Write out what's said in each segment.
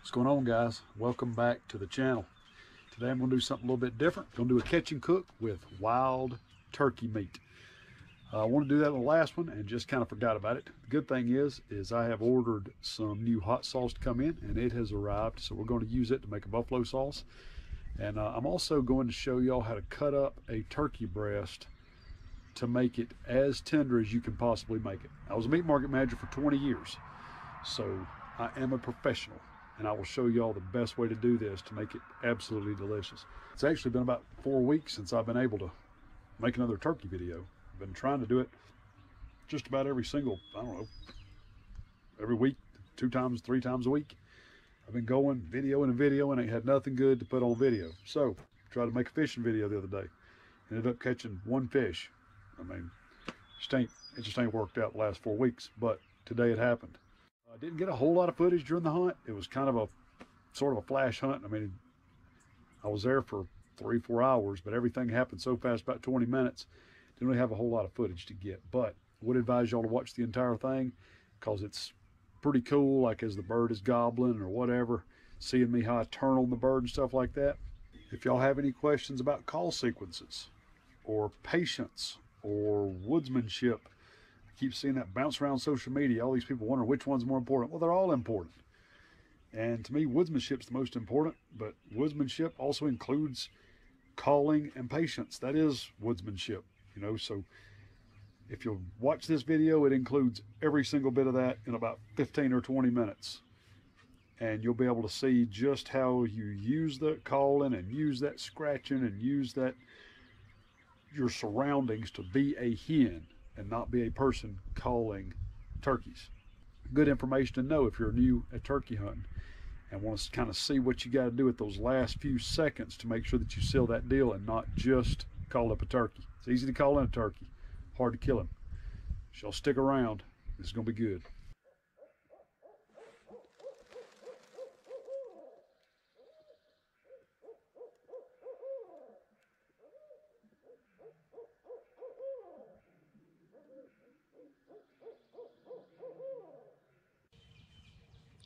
What's going on, guys? Welcome back to the channel. Today I'm going to do something a little bit different. I'm going to do a catch and cook with wild turkey meat. I want to do that in the last one and just kind of forgot about it. The good thing is I have ordered some new hot sauce to come in, and it has arrived, so we're going to use it to make a buffalo sauce. And I'm also going to show y'all how to cut up a turkey breast to make it as tender as you can possibly make it. I was a meat market manager for 20 years, so I am a professional, and I will show y'all the best way to do this to make it absolutely delicious. It's actually been about 4 weeks since I've been able to make another turkey video. I've been trying to do it just about every single, I don't know, every week, 2 times, 3 times a week. I've been going video and video, and I had nothing good to put on video. So tried to make a fishing video the other day. Ended up catching 1 fish. I mean, it just ain't worked out the last 4 weeks, but today it happened. I didn't get a whole lot of footage during the hunt. It was kind of a sort of a flash hunt. I mean, I was there for 3-4 hours, but everything happened so fast, about 20 minutes. Didn't really have a whole lot of footage to get, but I would advise y'all to watch the entire thing because it's pretty cool, like as the bird is gobbling or whatever, seeing me how I turn on the bird and stuff like that. If y'all have any questions about call sequences or patience or woodsmanship, I keep seeing that bounce around social media. All these people wonder which one's more important. Well, they're all important. And to me, woodsmanship's the most important, but woodsmanship also includes calling and patience. That is woodsmanship, you know. So if you'll watch this video, it includes every single bit of that in about 15 or 20 minutes. And you'll be able to see just how you use that calling and use that scratching and use that your surroundings to be a hen and not be a person calling turkeys. Good information to know if you're new at turkey hunting and want to kind of see what you got to do at those last few seconds to make sure that you seal that deal and not just call up a turkey. It's easy to call in a turkey, hard to kill him. So y'all stick around. This is going to be good.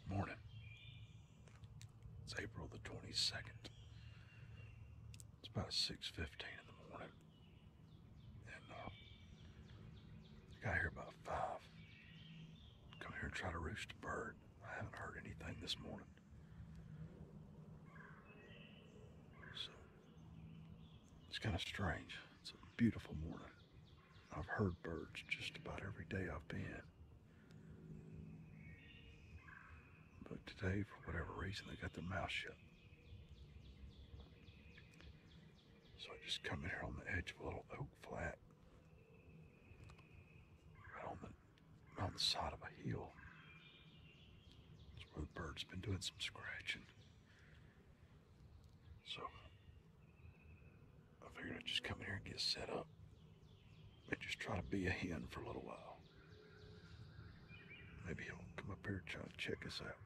Morning. It's April the 22nd. It's about 6:15 in the morning. And I got here about 5. Come here and try to roost a bird. I haven't heard anything this morning. So it's kind of strange. It's a beautiful morning. I've heard birds just about every day I've been. But today, for whatever reason, they got their mouth shut. So I just come in here on the edge of a little oak flat, right on the side of a hill. That's where the bird's been doing some scratching. So I figured I'd just come in here and get set up and just try to be a hen for a little while. Maybe he'll come up here and try to check us out.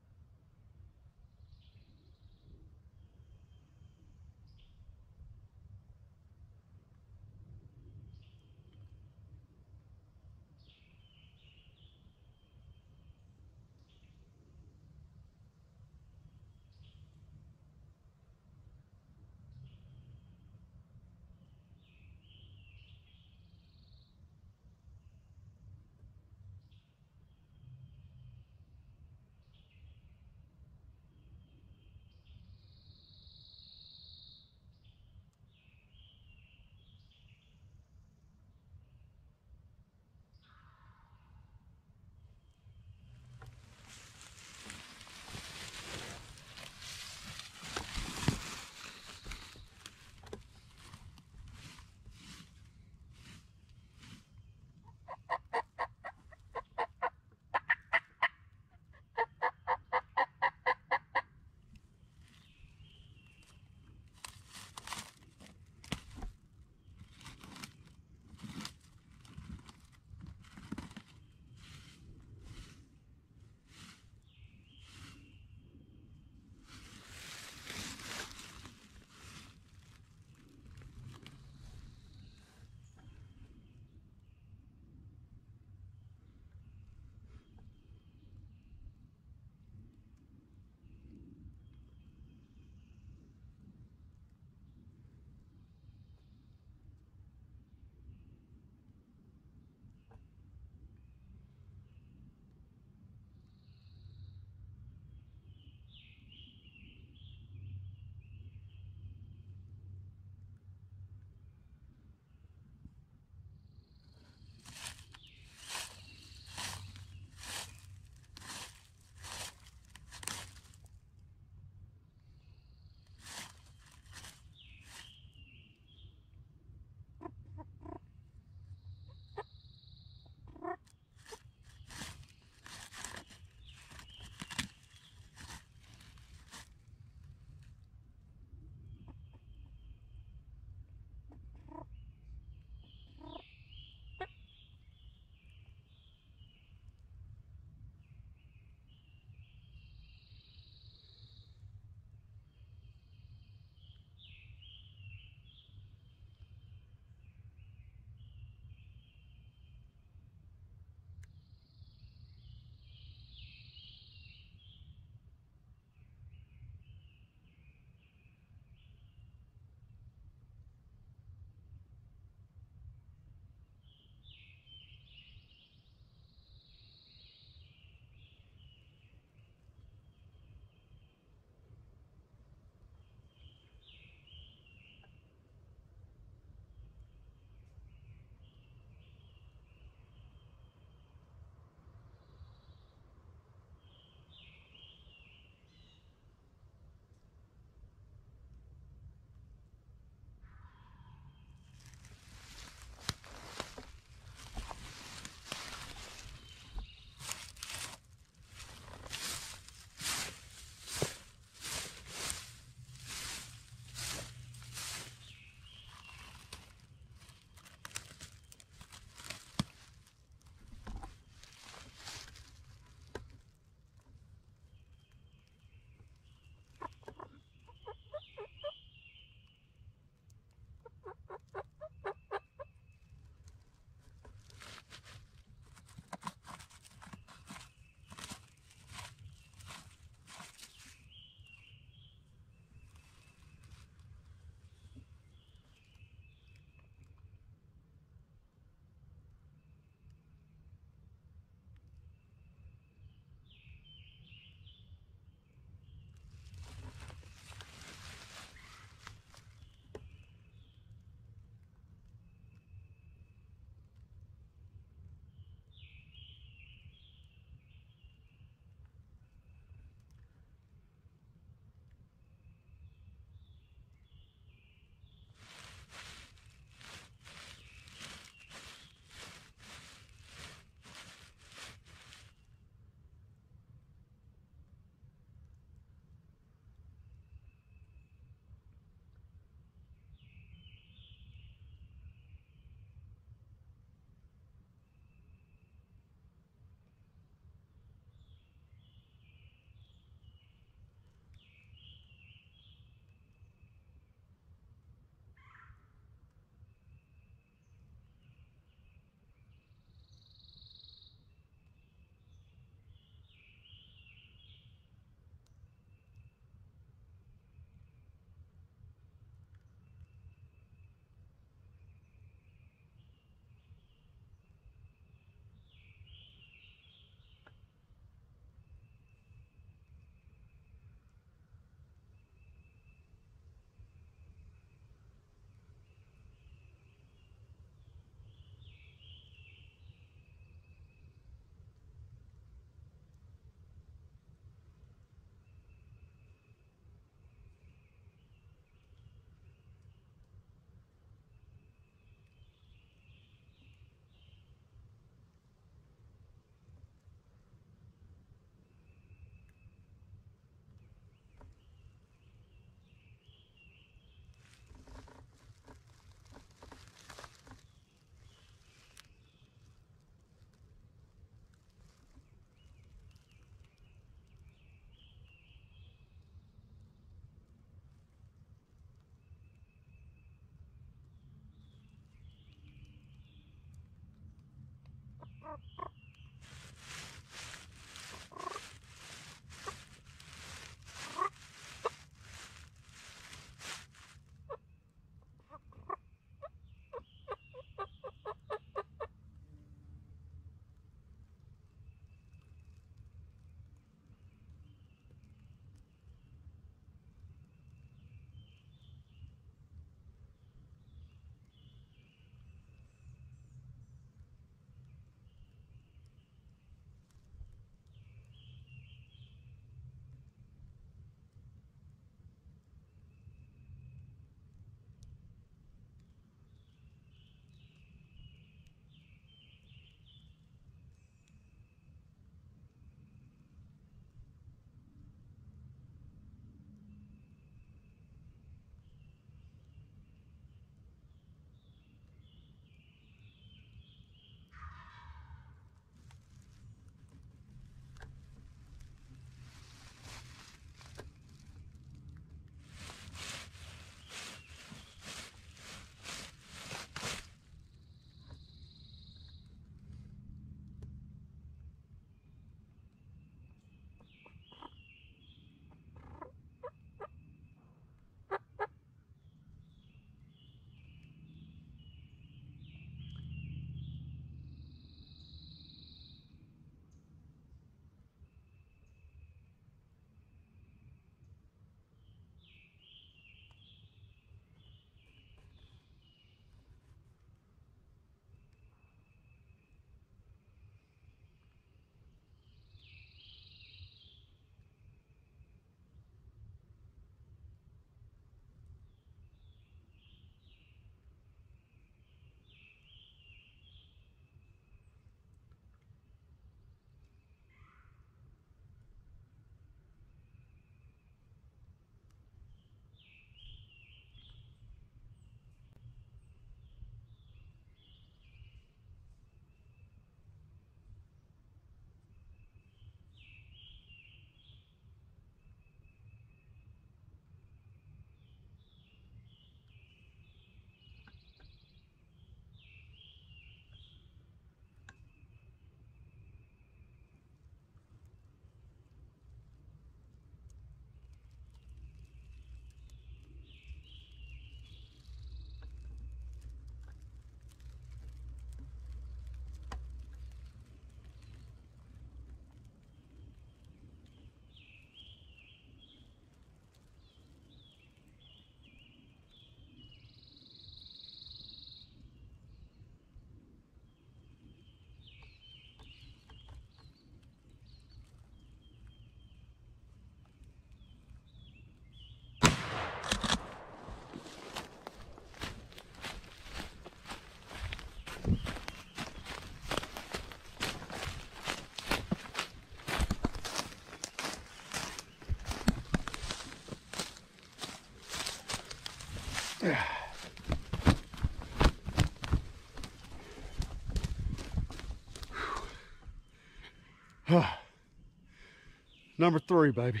Number 3, baby.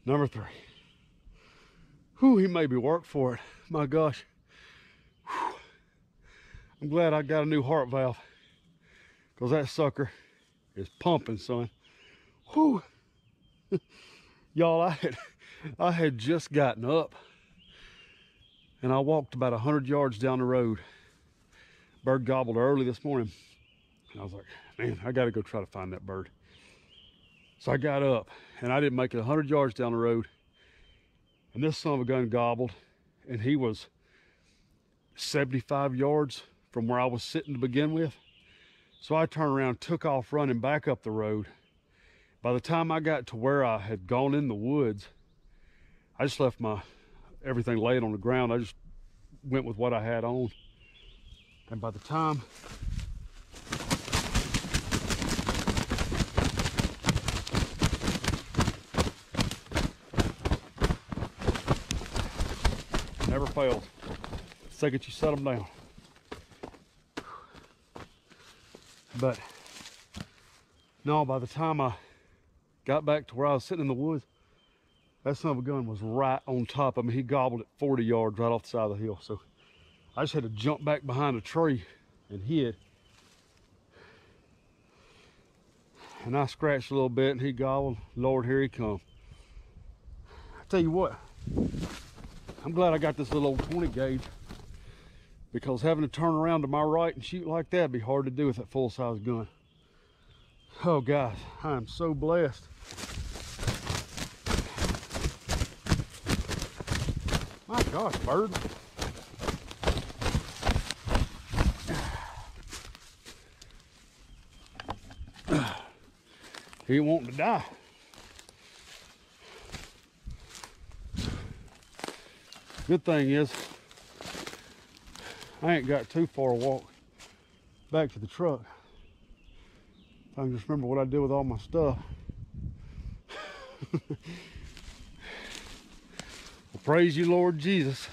Number 3. Whew, he made me work for it. My gosh. Whew. I'm glad I got a new heart valve, because that sucker is pumping, son. Whew. Y'all, I had just gotten up and I walked about 100 yards down the road. Bird gobbled early this morning. And I was like, man, I got to go try to find that bird. So I got up and I didn't make it 100 yards down the road. And this son of a gun gobbled, and he was 75 yards from where I was sitting to begin with. So I turned around, took off running back up the road. By the time I got to where I had gone in the woods, I just left everything laying on the ground. I just went with what I had on. And by the time never fails. The second you set them down. But no, by the time I got back to where I was sitting in the woods, that son of a gun was right on top of me. He gobbled at 40 yards right off the side of the hill. So I just had to jump back behind a tree and hid. And I scratched a little bit and he gobbled. Lord, here he come. I tell you what, I'm glad I got this little old 20 gauge, because having to turn around to my right and shoot like that would be hard to do with that full-size gun. Oh guys, I am so blessed. My gosh, bird. He ain't wanting to die. Good thing is, I ain't got too far a walk back to the truck. If I can just remember what I did with all my stuff. Well, praise you, Lord Jesus,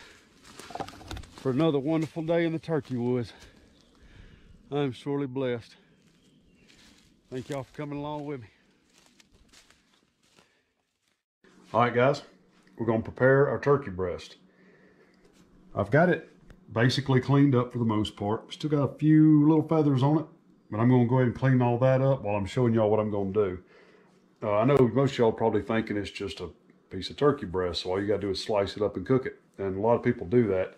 for another wonderful day in the turkey woods. I am surely blessed. Thank y'all for coming along with me. All right, guys, we're going to prepare our turkey breast. I've got it basically cleaned up for the most part. Still got a few little feathers on it, but I'm going to go ahead and clean all that up while I'm showing y'all what I'm going to do. I know most of y'all probably thinking it's just a piece of turkey breast, so all you got to do is slice it up and cook it. And a lot of people do that.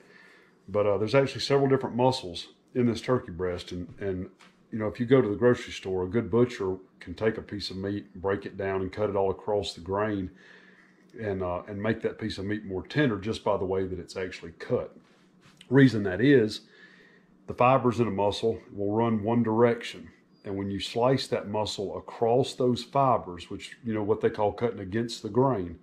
But there's actually several different muscles in this turkey breast. And you know, if you go to the grocery store, a good butcher can take a piece of meat, break it down, and cut it all across the grain, and make that piece of meat more tender just by the way that it's actually cut. Reason that is, the fibers in a muscle will run one direction. And when you slice that muscle across those fibers, which, you know, what they call cutting against the grain,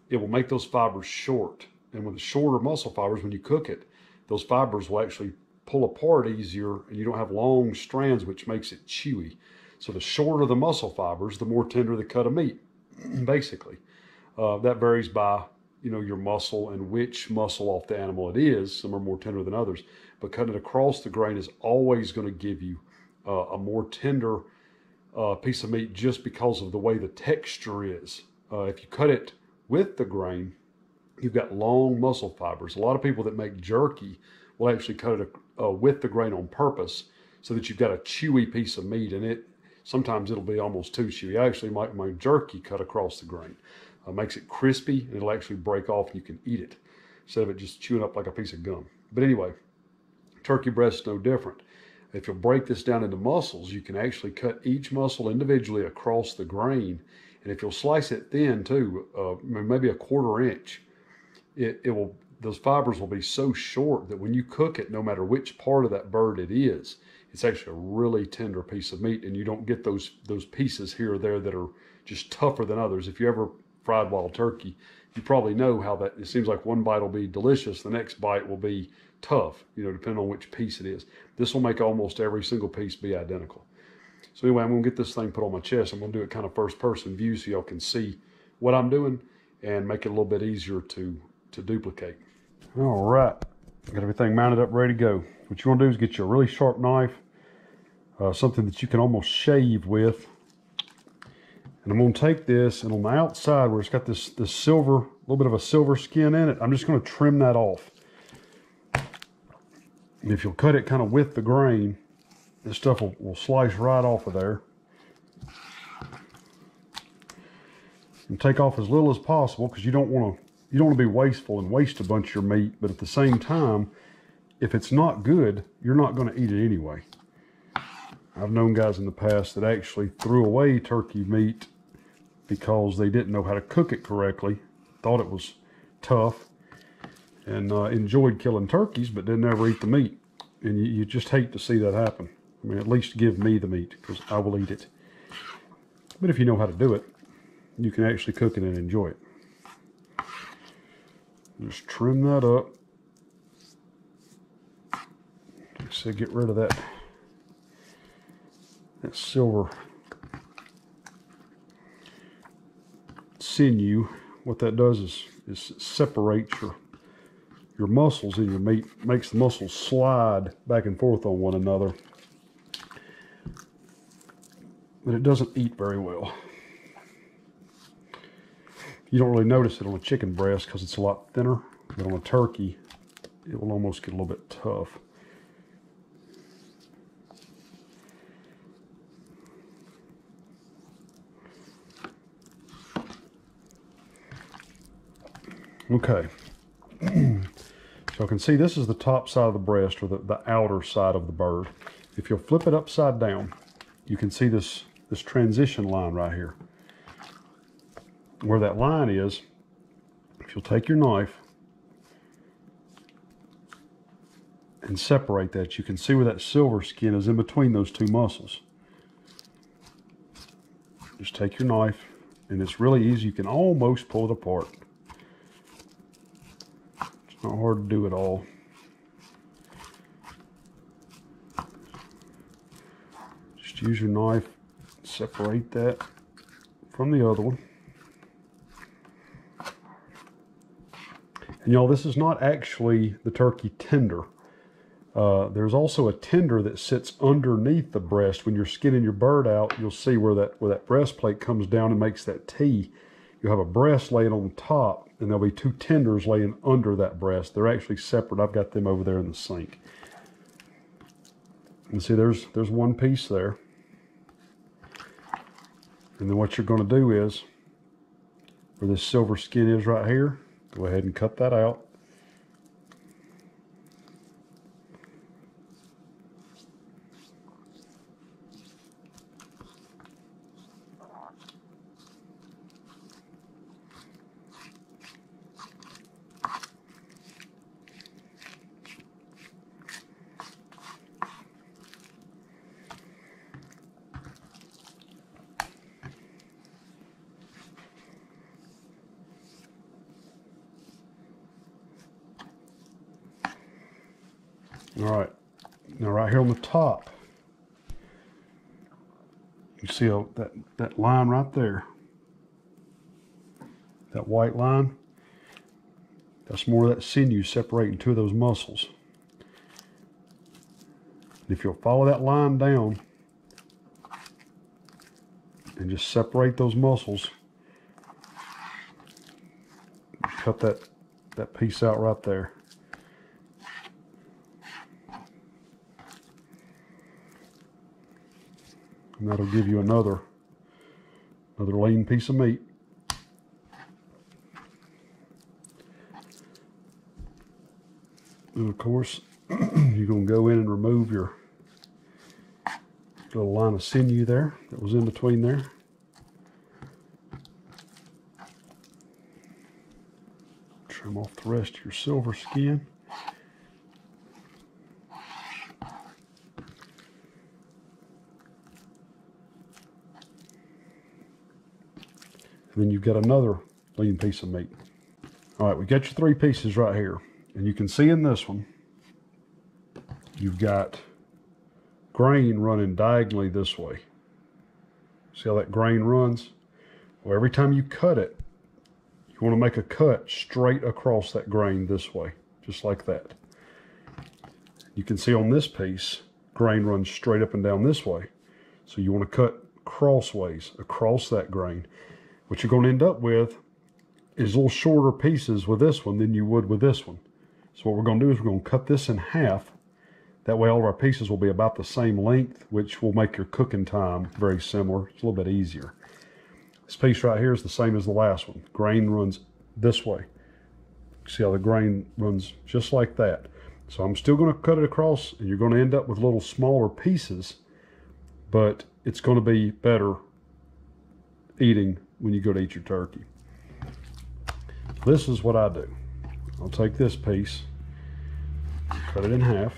it will make those fibers short. And with the shorter muscle fibers, when you cook it, those fibers will actually pull apart easier, and you don't have long strands, which makes it chewy. So the shorter the muscle fibers, the more tender the cut of meat, basically. That varies by, you know, your muscle and which muscle off the animal it is. Some are more tender than others, but cutting it across the grain is always going to give you a more tender piece of meat, just because of the way the texture is. If you cut it with the grain, you've got long muscle fibers. A lot of people that make jerky will actually cut it with the grain on purpose, so that you've got a chewy piece of meat, and sometimes it'll be almost too chewy. I actually like my jerky cut across the grain. Makes it crispy, and it'll actually break off and you can eat it instead of it just chewing up like a piece of gum. But anyway, turkey breast is no different. If you'll break this down into muscles, you can actually cut each muscle individually across the grain. And if you'll slice it thin too, maybe a 1/4 inch, those fibers will be so short that when you cook it, no matter which part of that bird it is, it's actually a really tender piece of meat, and you don't get those pieces here or there that are just tougher than others. If you ever fried wild turkey, you probably know how that, it seems like one bite will be delicious, the next bite will be tough, you know, depending on which piece it is. This will make almost every single piece be identical. So anyway, I'm going to get this thing put on my chest. I'm going to do it kind of first person view so y'all can see what I'm doing and make it a little bit easier to duplicate. All right, got everything mounted up, ready to go. What you want to do is get you a really sharp knife, something that you can almost shave with. And I'm going to take this, and on the outside where it's got this silver, a little bit of a silver skin in it, I'm just going to trim that off. And if you'll cut it kind of with the grain, this stuff will slice right off of there. And take off as little as possible, because you don't want to be wasteful and waste a bunch of your meat, but at the same time, if it's not good, you're not going to eat it anyway. I've known guys in the past that actually threw away turkey meat because they didn't know how to cook it correctly, thought it was tough, and enjoyed killing turkeys, but didn't ever eat the meat. And you just hate to see that happen. I mean, at least give me the meat, because I will eat it. But if you know how to do it, you can actually cook it and enjoy it. Just trim that up. Like I said, get rid of that silver sinew. What that does is separates your muscles in your meat, makes the muscles slide back and forth on one another. But it doesn't eat very well. You don't really notice it on a chicken breast because it's a lot thinner, but on a turkey, it will almost get a little bit tough. Okay, so I can see this is the top side of the breast, or the outer side of the bird. If you'll flip it upside down, you can see this transition line right here. Where that line is, if you'll take your knife and separate that, you can see where that silver skin is in between those two muscles. Just take your knife, and it's really easy. You can almost pull it apart. It's not hard to do at all. Just use your knife, separate that from the other one. And y'all, this is not actually the turkey tender. There's also a tender that sits underneath the breast. When you're skinning your bird out, you'll see where that breastplate comes down and makes that T. You'll have a breast laying on the top, and there'll be two tenders laying under that breast. They're actually separate. I've got them over there in the sink. And see, there's one piece there. And then what you're going to do is, where this silver skin is right here, go ahead and cut that out. All right, now right here on the top, you see that line right there, that white line, that's more of that sinew separating two of those muscles. And if you'll follow that line down and just separate those muscles, cut that piece out right there. And that'll give you another lean piece of meat. And of course, you're going to go in and remove your little line of sinew there that was in between there. Trim off the rest of your silver skin. And then you've got another lean piece of meat. All right, we got your three pieces right here. And you can see in this one, you've got grain running diagonally this way. See how that grain runs? Well, every time you cut it, you want to make a cut straight across that grain this way. just like that. You can see on this piece, grain runs straight up and down this way. So you want to cut crossways across that grain. What you're going to end up with is little shorter pieces with this one than you would with this one. So what we're going to do is we're going to cut this in half. That way all of our pieces will be about the same length, which will make your cooking time very similar. It's a little bit easier. This piece right here is the same as the last one. Grain runs this way. See how the grain runs just like that. So I'm still going to cut it across, and you're going to end up with little smaller pieces, but it's going to be better eating when you go to eat your turkey. This is what I do. I'll take this piece, cut it in half.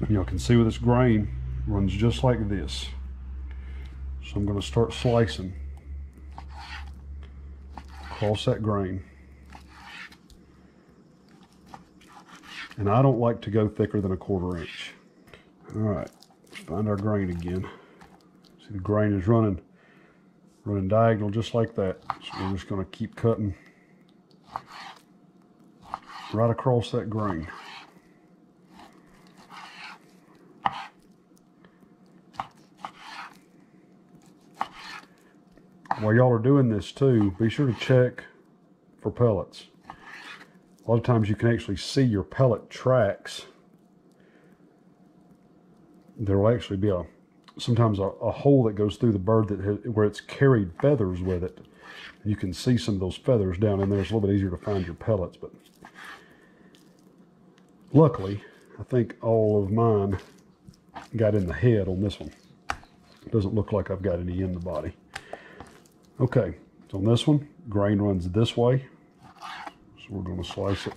You can see with this grain runs just like this. So I'm going to start slicing across that grain. And I don't like to go thicker than 1/4 inch. All right, let's find our grain again. See, the grain is running diagonal just like that. So we're just going to keep cutting right across that grain. While y'all are doing this too, be sure to check for pellets. A lot of times you can actually see your pellet tracks. There will actually be sometimes a hole that goes through the bird where it's carried feathers with it. You can see some of those feathers down in there. It's a little bit easier to find your pellets, but luckily, I think all of mine got in the head on this one. It doesn't look like I've got any in the body. Okay, so on this one, grain runs this way. So we're going to slice it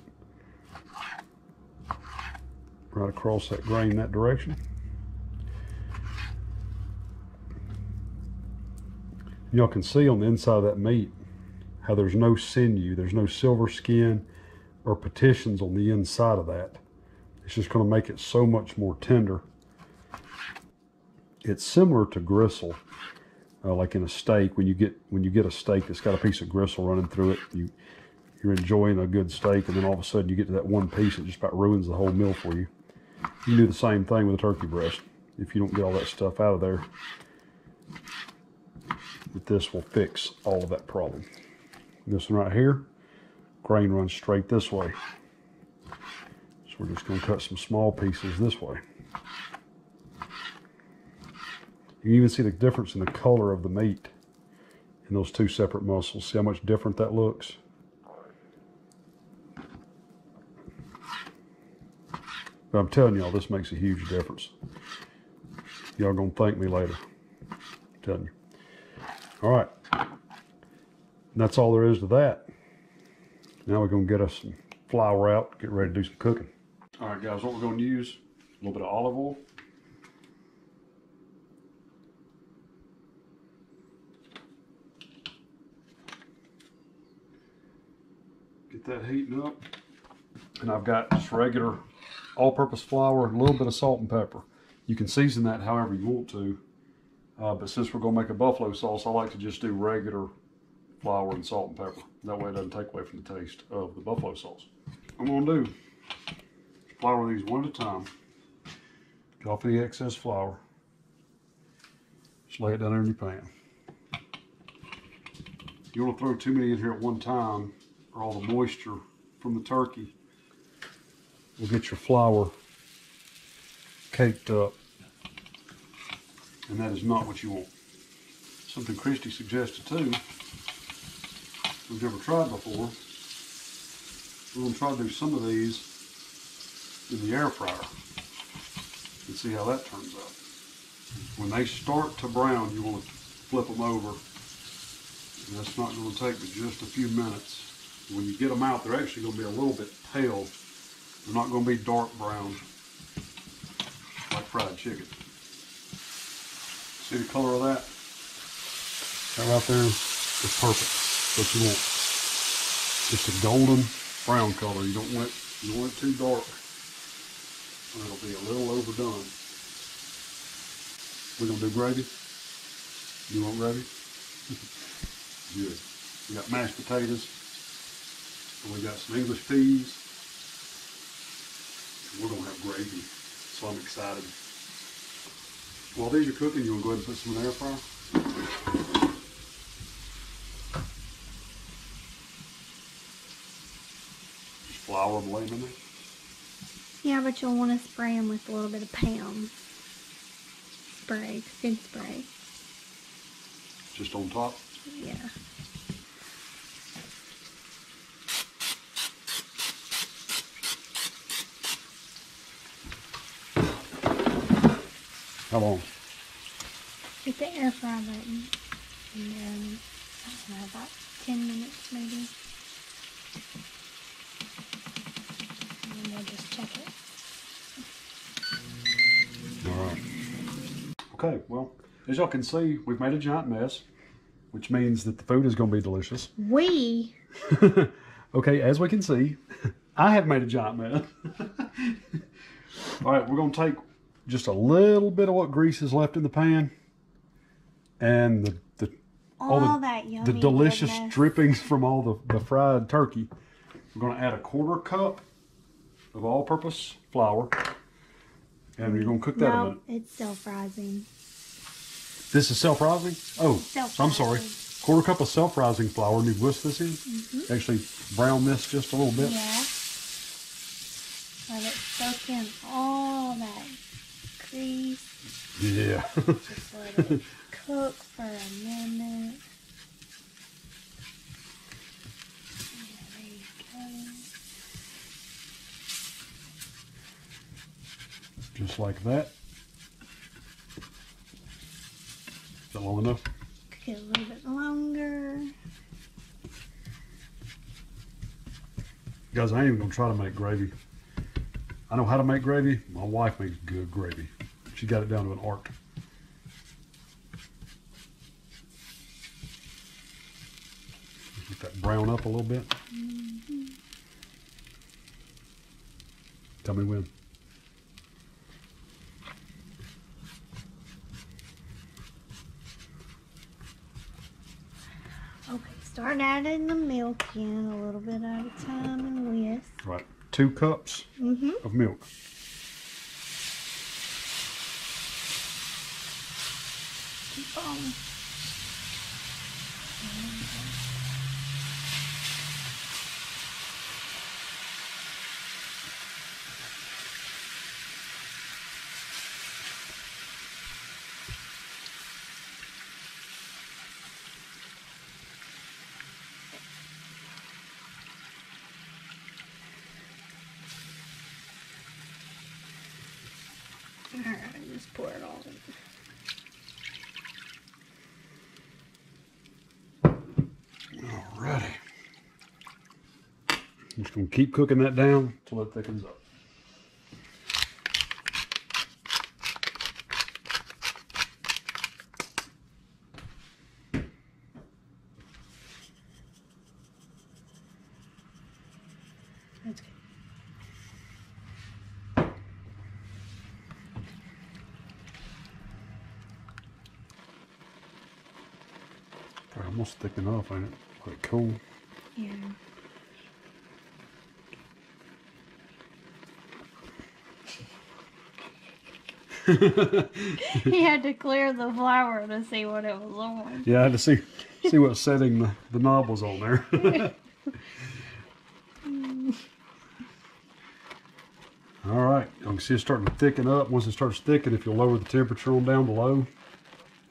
right across that grain that direction. Y'all can see on the inside of that meat how there's no sinew, there's no silver skin or petitions on the inside of that. It's just going to make it so much more tender. It's similar to gristle. Like in a steak, when you get a steak that's got a piece of gristle running through it, you're enjoying a good steak, and then all of a sudden you get to that one piece that just about ruins the whole meal for you. You can do the same thing with a turkey breast. If you don't get all that stuff out of there, but this will fix all of that problem. This one right here, grain runs straight this way. So we're just going to cut some small pieces this way. You can even see the difference in the color of the meat in those two separate muscles. See how much different that looks? But I'm telling y'all, this makes a huge difference. Y'all gonna thank me later. I'm telling you. All right. And that's all there is to that. Now we're gonna get us some flour out, get ready to do some cooking. All right, guys, what we're gonna use, a little bit of olive oil. Get that heating up. And I've got just regular all-purpose flour, a little bit of salt and pepper. You can season that however you want to, but since we're gonna make a buffalo sauce, I like to just do regular flour and salt and pepper. That way it doesn't take away from the taste of the buffalo sauce. What I'm gonna do, flour these one at a time. Get off the excess flour. Just lay it down there in your pan. You don't want to throw too many in here at one time, or all the moisture from the turkey will get your flour caked up, and that is not what you want. Something Christy suggested too, we've never tried before. We're going to try to do some of these in the air fryer and see how that turns out. When they start to brown, you want to flip them over. And that's not going to take but just a few minutes. When you get them out, they're actually going to be a little bit pale. They're not going to be dark brown like fried chicken. See the color of that? That right there is perfect. What you want. Just a golden brown color. You don't want it too dark, or it'll be a little overdone. We're going to do gravy. You want gravy? Good. We got mashed potatoes, and we got some English peas. We're gonna have gravy, so I'm excited. While these are cooking, you wanna go ahead and put some in the air fryer? Just flour them, lay them in there. Yeah, but you'll want to spray them with a little bit of Pam spray, cooking spray. Just on top. Yeah. How long? Hit the air fry button, and then I don't know, about 10 minutes maybe. And then we'll just check it. All right. Okay, well, as y'all can see, we've made a giant mess, which means that the food is going to be delicious. We. Okay, as we can see, I have made a giant mess. All right, we're going to take just a little bit of what grease is left in the pan and all that yummy the delicious goodness. drippings from all the fried turkey. We're going to add a 1/4 cup of all-purpose flour, and you're going to cook that in a minute. No, it's self-rising. This is self-rising? Oh, I'm sorry. Self-rising. 1/4 cup of self-rising flour, and you whisk this in. Actually, brown this just a little bit. Yeah. Let it soak in all that grease. Yeah. Just let it cook for a minute. Yeah, there you go. Just like that. Is that long enough? Cook it a little bit longer. Guys, I ain't even gonna try to make gravy. I know how to make gravy. My wife makes good gravy. She got it down to an art. Get that brown up a little bit. Tell me when. Okay, start adding the milk in a little bit at a time and whisk. Right, 2 cups of milk. Keep on. Alright, just pour it all in. Alrighty. I'm just gonna keep cooking that down until it thickens up. That's good. Probably almost thick enough, ain't it? Quite cool. Yeah. He had to clear the flour to see what it was on. Yeah, I had to see what setting the knob was on there. All right, you can see it's starting to thicken up. Once it starts thickening, if you'll lower the temperature on down below,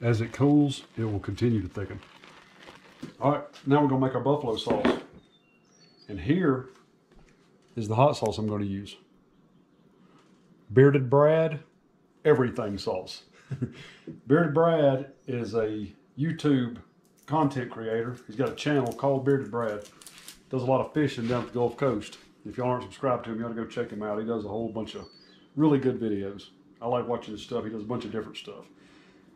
as it cools, it will continue to thicken. All right, now we're gonna make our buffalo sauce. And here is the hot sauce I'm gonna use. Bearded Brad everything sauce. Bearded Brad is a YouTube content creator. He's got a channel called Bearded Brad. Does a lot of fishing down at the Gulf Coast. If y'all aren't subscribed to him, you ought to go check him out. He does a whole bunch of really good videos. I like watching his stuff. He does a bunch of different stuff.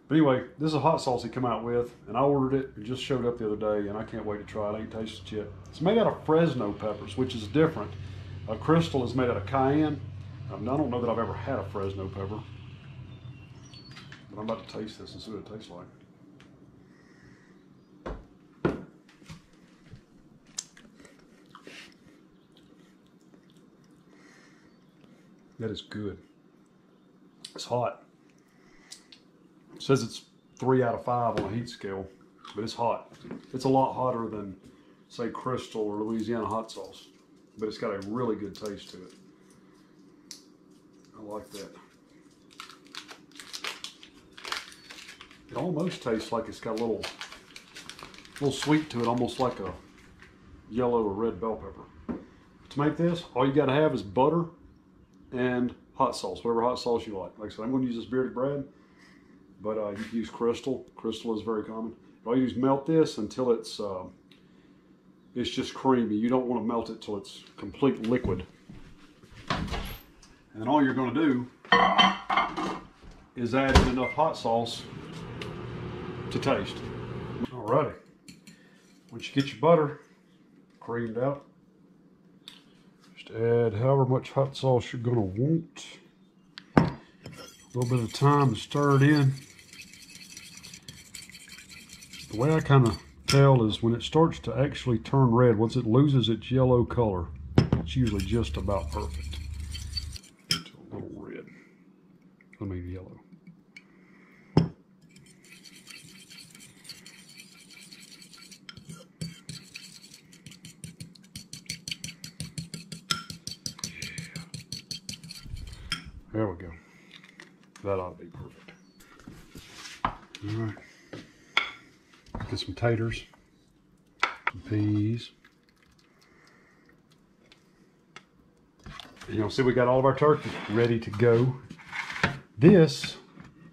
But anyway, this is a hot sauce he come out with, and I ordered it. It just showed up the other day, and I can't wait to try it. I ain't tasted it yet. It's made out of Fresno peppers, which is different. Crystal is made out of cayenne. I don't know that I've ever had a Fresno pepper. But I'm about to taste this and see what it tastes like. That is good. It's hot. It says it's 3 out of 5 on a heat scale, but it's hot. It's a lot hotter than, say, Crystal or Louisiana hot sauce, but it's got a really good taste to it. I like that. It almost tastes like it's got a little sweet to it, almost like a yellow or red bell pepper. To make this, all you gotta have is butter and hot sauce, whatever hot sauce you like. Like I said, I'm gonna use this bearded bread, but you can use Crystal. Crystal is very common. All you do is melt this until it's just creamy. You don't want to melt it till it's complete liquid. And then all you're gonna do is add in enough hot sauce to taste. Alrighty. Once you get your butter creamed out, just add however much hot sauce you're gonna want. A little bit of time to stir it in. The way I kind of tell is when it starts to actually turn red, once it loses its yellow color, it's usually just about perfect. It's a little red. I mean yellow. There we go. That ought to be perfect. All right. Get some taters, some peas. And you'll see we got all of our turkey ready to go. This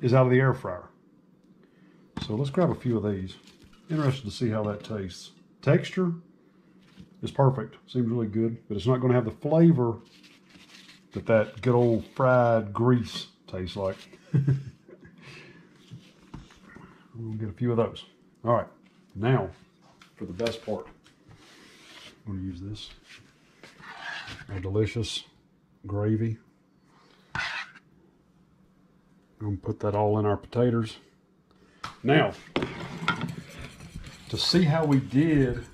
is out of the air fryer. So let's grab a few of these. Interested to see how that tastes. Texture is perfect. Seems really good, but it's not going to have the flavor that good old fried grease tastes like. We'll get a few of those. All right, now for the best part. I'm going to use this. Our delicious gravy. I'm going to put that all in our potatoes. Now, to see how we did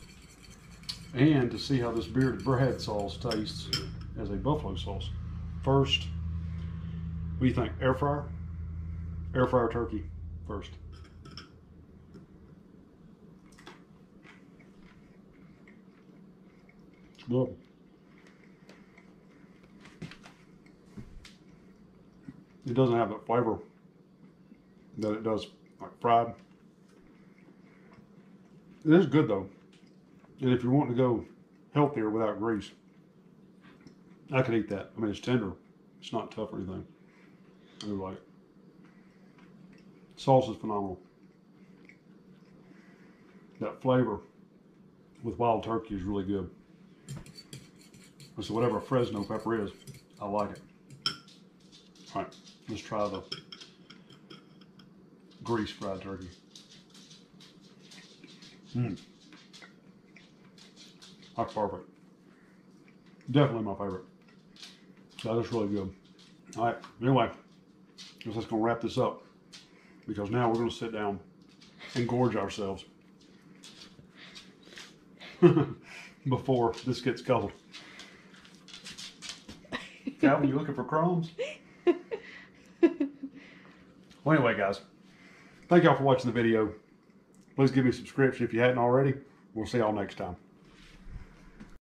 and to see how this bearded bread sauce tastes as a buffalo sauce. First, what do you think? Air fryer? Air fryer turkey first. It's good. It doesn't have that flavor that it does like fried. It is good though. And if you want to go healthier without grease, I could eat that. I mean, it's tender. It's not tough or anything. I do like it. Sauce is phenomenal. That flavor with wild turkey is really good. So whatever Fresno pepper is, I like it. All right, let's try the grease fried turkey. That's perfect. Definitely my favorite. That is really good. All right, anyway, we're just gonna wrap this up because now we're gonna sit down and gorge ourselves before this gets cold. Calvin, you looking for crumbs? Well, anyway, guys, thank y'all for watching the video. Please give me a subscription if you hadn't already. We'll see y'all next time.